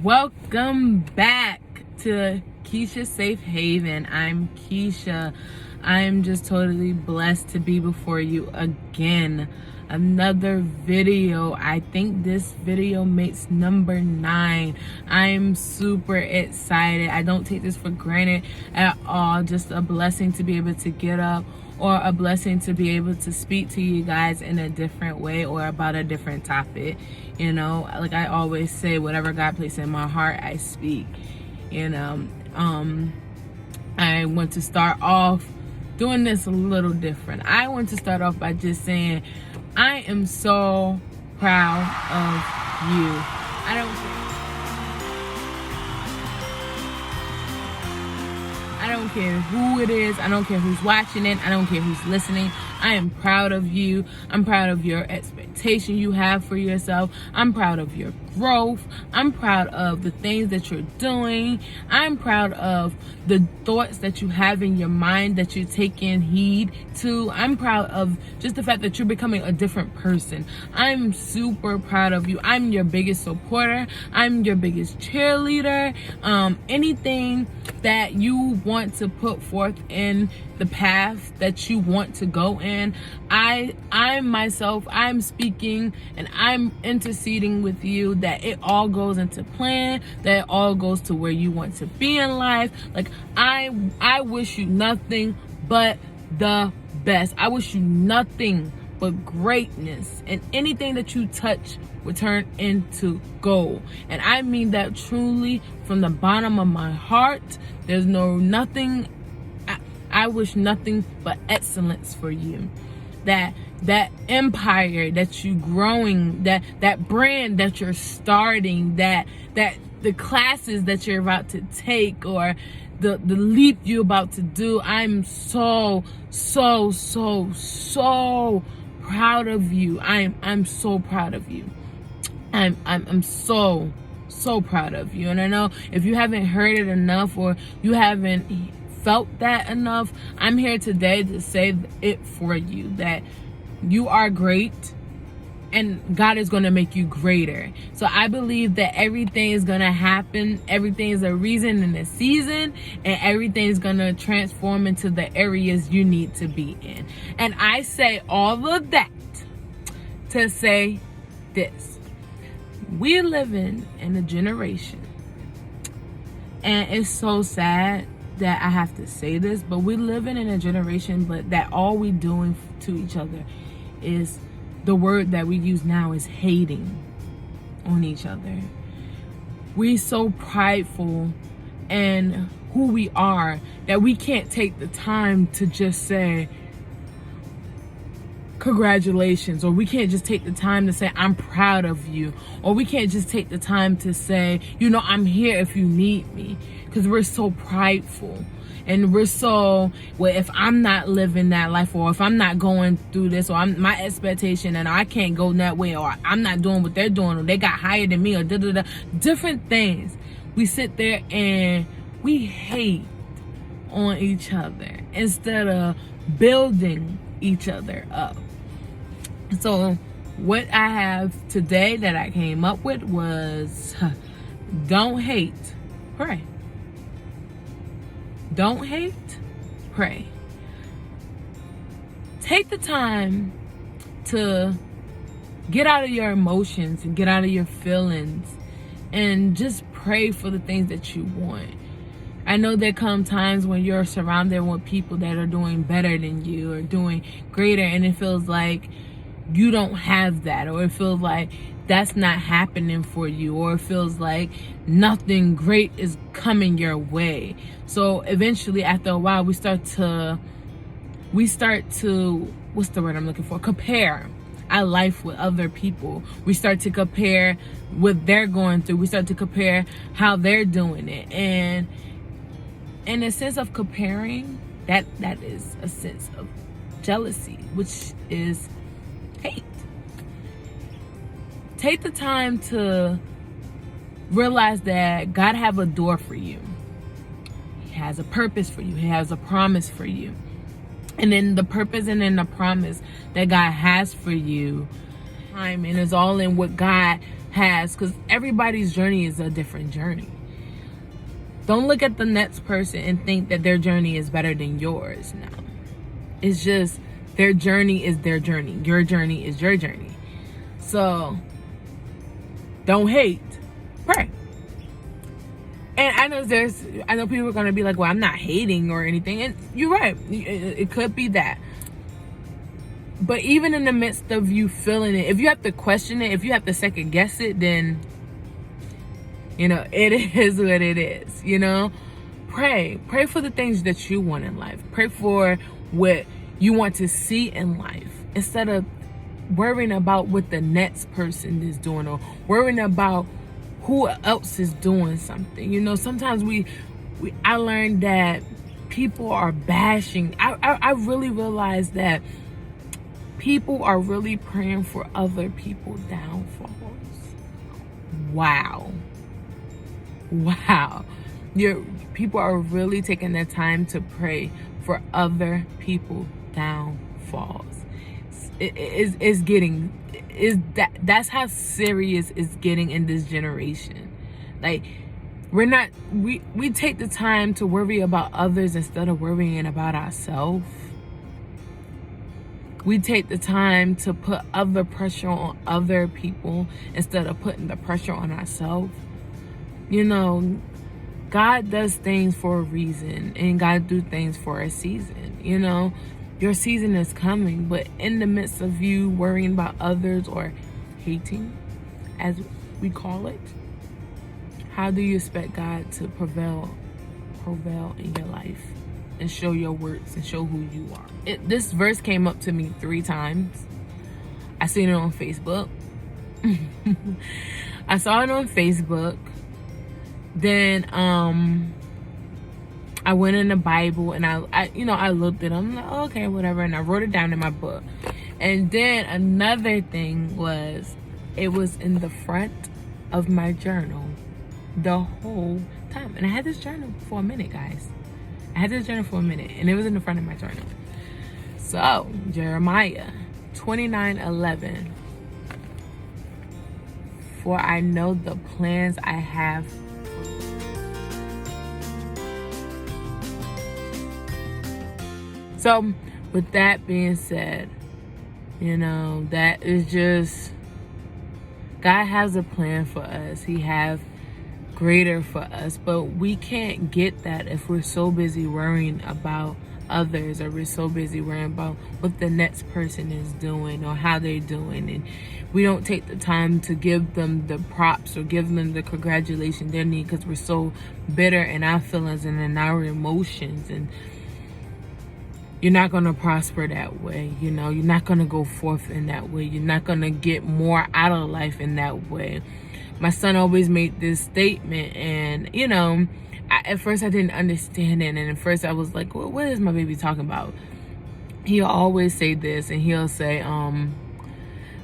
Welcome back to Keisha Safe Haven. I'm Keisha. I'm just totally blessed to be before you again. Another video. I think this video makes number 9. I'm super excited. I don't take this for granted at all. Just a blessing to be able to get up, or a blessing to be able to speak to you guys in a different way or about a different topic. You know, like I always say, whatever God placed in my heart, I speak. You know, I want to start off doing this a little different. I want to start off by just saying I am so proud of you. I don't care who it is. I don't care who's watching it. I don't care who's listening. I am proud of you. I'm proud of your expectation you have for yourself. I'm proud of your growth. I'm proud of the things that you're doing. I'm proud of the thoughts that you have in your mind that you're taking heed to. I'm proud of just the fact that you're becoming a different person. I'm super proud of you. I'm your biggest supporter. I'm your biggest cheerleader. Anything that you want to put forth in the path that you want to go in, I'm speaking and I'm interceding with you that it all goes into plan, that it all goes to where you want to be in life. Like I wish you nothing but the best. I wish you nothing but greatness, and anything that you touch will turn into gold. And I mean that truly from the bottom of my heart. There's nothing. I wish nothing but excellence for you. That empire that you growing, that brand that you're starting, that the classes that you're about to take, or the leap you're about to do. I'm so proud of you. I'm so proud of you. I'm so proud of you. And I know if you haven't heard it enough, or you haven't felt that enough, I'm here today to say it for you, that you are great and God is going to make you greater. So I believe that everything is going to happen. Everything is a reason and a season, and everything is going to transform into the areas you need to be in. And I say all of that to say this: we're living in a generation, and it's so sad that I have to say this, but we're living in a generation, but that all we're doing to each other is, the word that we use now is hating on each other. We're so prideful in who we are that we can't take the time to just say congratulations, or we can't just take the time to say I'm proud of you, or we can't just take the time to say, you know, I'm here if you need me, because we're so prideful. And we're so, well, if I'm not living that life, or if I'm not going through this, or my expectation and I can't go that way, or I'm not doing what they're doing, or they got higher than me, or different things. We sit there and we hate on each other instead of building each other up. So what I have today that I came up with was, don't hate, pray. Don't hate, pray. Take the time to get out of your emotions and get out of your feelings, and just pray for the things that you want. I know there come times when you're surrounded with people that are doing better than you, or doing greater, and it feels like you don't have that, or it feels like that's not happening for you, or it feels like nothing great is coming your way. So eventually, after a while, we start to what's the word I'm looking for? Compare our life with other people. We start to compare what they're going through. We start to compare how they're doing it. And in a sense of comparing, that is a sense of jealousy, which is hate. Take the time to realize that God have a door for you. He has a purpose for you. He has a promise for you. And then the purpose and then the promise that God has for you time, and it's all in what God has, because everybody's journey is a different journey. Don't look at the next person and think that their journey is better than yours. No. It's just their journey is their journey. Your journey is your journey. So don't hate. Pray. And I know people are going to be like, well, I'm not hating or anything. And you're right. It could be that. But even in the midst of you feeling it, if you have to question it, if you have to second guess it, then, it is what it is, Pray. Pray for the things that you want in life. Pray for what you want to see in life, instead of worrying about what the next person is doing or worrying about who else is doing something. Sometimes I learned that people are bashing. I really realized that people are really praying for other people's downfalls. Wow. People are really taking their time to pray for other people's downfalls. That's how serious it's getting in this generation. Like, we take the time to worry about others instead of worrying about ourselves. We take the time to put other pressure on other people instead of putting the pressure on ourselves. God does things for a reason, and God do things for a season. Your season is coming, but in the midst of you worrying about others or hating, as we call it, how do you expect God to prevail in your life and show your works and show who you are? This verse came up to me 3 times. I seen it on Facebook. I saw it on Facebook. Then I went in the Bible and I looked at it. I'm like, oh, okay, whatever, and I wrote it down in my book. And then another thing was, it was in the front of my journal the whole time. And I had this journal for a minute, guys. And it was in the front of my journal. So Jeremiah 29:11. For I know the plans I have. So with that being said, that is just, God has a plan for us. He has greater for us, but we can't get that if we're so busy worrying about others, or we're so busy worrying about what the next person is doing or how they're doing, and we don't take the time to give them the props or give them the congratulations they need, because we're so bitter in our feelings and in our emotions. And you're not going to prosper that way. You're not going to go forth in that way. You're not going to get more out of life in that way. My son always made this statement, and at first I didn't understand it, and at first I was like, well, what is my baby talking about? He'll always say this, and he'll say,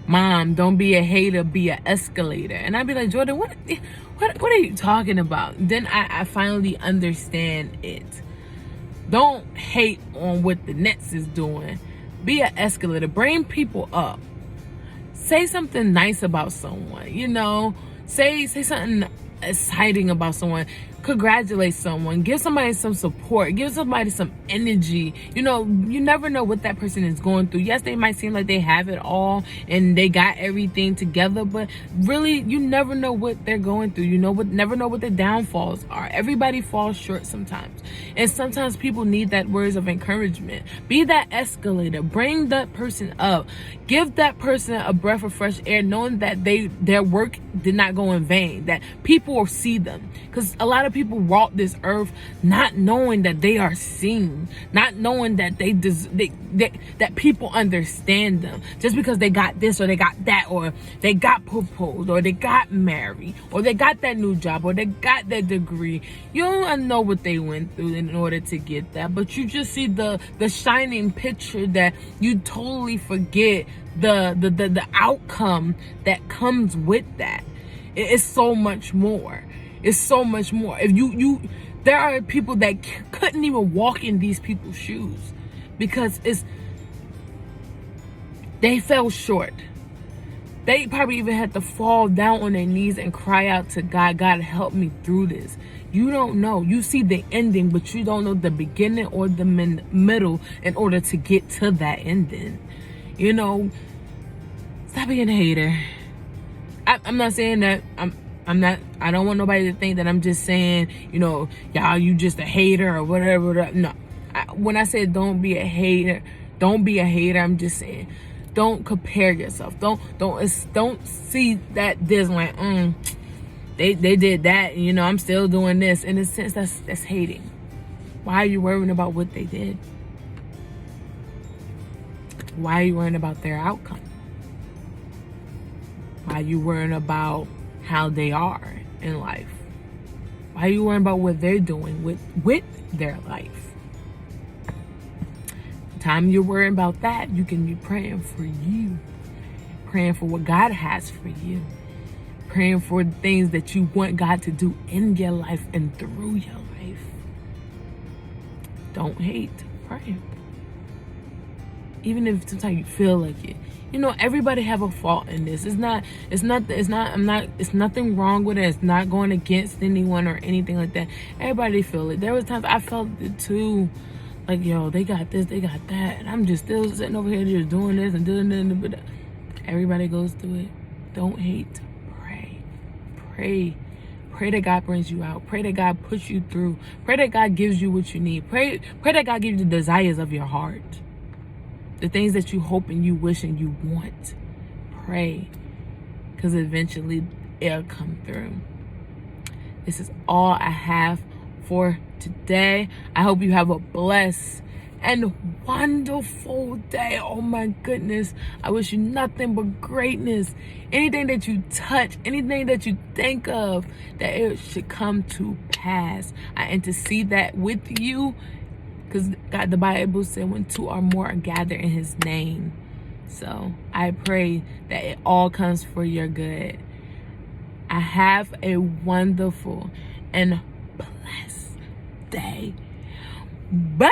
Mom, don't be a hater, be an escalator. And I'd be like, Jordan, what are you talking about? Then I finally understand it. Don't hate on what the next is doing. Be an escalator. Bring people up. Say something nice about someone, Say something exciting about someone. Congratulate someone. Give somebody some support. Give somebody some energy. You never know what that person is going through. Yes, they might seem like they have it all and they got everything together, but really, you never know what they're going through. Never know what their downfalls are. Everybody falls short sometimes. And sometimes people need that words of encouragement. Be that escalator. Bring that person up. Give that person a breath of fresh air, knowing that their work did not go in vain, that people will see them. Because a lot of people walk this earth not knowing that they are seen, not knowing that that people understand them, just because they got this or they got that, or they got proposed, or they got married, or they got that new job, or they got that degree. You don't know what they went through in order to get that, but you just see the shining picture, that you totally forget the outcome that comes with that. It's so much more. It's so much more. If there are people that couldn't even walk in these people's shoes because they fell short. They probably even had to fall down on their knees and cry out to God, God, help me through this. You don't know. You see the ending, but you don't know the beginning or the middle in order to get to that ending. You know, stop being a hater. I'm not saying that I'm not, I don't want nobody to think that I'm just saying, you know, y'all, you just a hater or whatever. No. When I said don't be a hater, I'm just saying, don't compare yourself. Don't see that there's like, they did that, and, you know, I'm still doing this. In a sense, that's hating. Why are you worrying about what they did? Why are you worrying about their outcome? Why are you worrying about how they are in life? Why are you worrying about what they're doing with their life? Time you're worrying about that, you can be praying for you, praying for what God has for you, praying for the things that you want God to do in your life and through your life. Don't hate, pray. Even if sometimes you feel like it. You know, everybody have a fault in this. It's nothing wrong with it. It's not going against anyone or anything like that. Everybody feel it. There was times I felt it too. Like, yo, they got this, they got that. And I'm just still sitting over here just doing this and doing that. But everybody goes through it. Don't hate. Pray. Pray. Pray that God brings you out. Pray that God puts you through. Pray that God gives you what you need. Pray that God gives you the desires of your heart. The things that you hope and you wish and you want. Pray. Because eventually it'll come through. This is all I have for today. I hope you have a blessed and wonderful day. Oh my goodness. I wish you nothing but greatness. Anything that you touch, anything that you think of, that it should come to pass. I intercede that with you, because God, the Bible said when two or more are gathered in his name. So I pray that it all comes for your good. I have a wonderful and blessed day. Bye.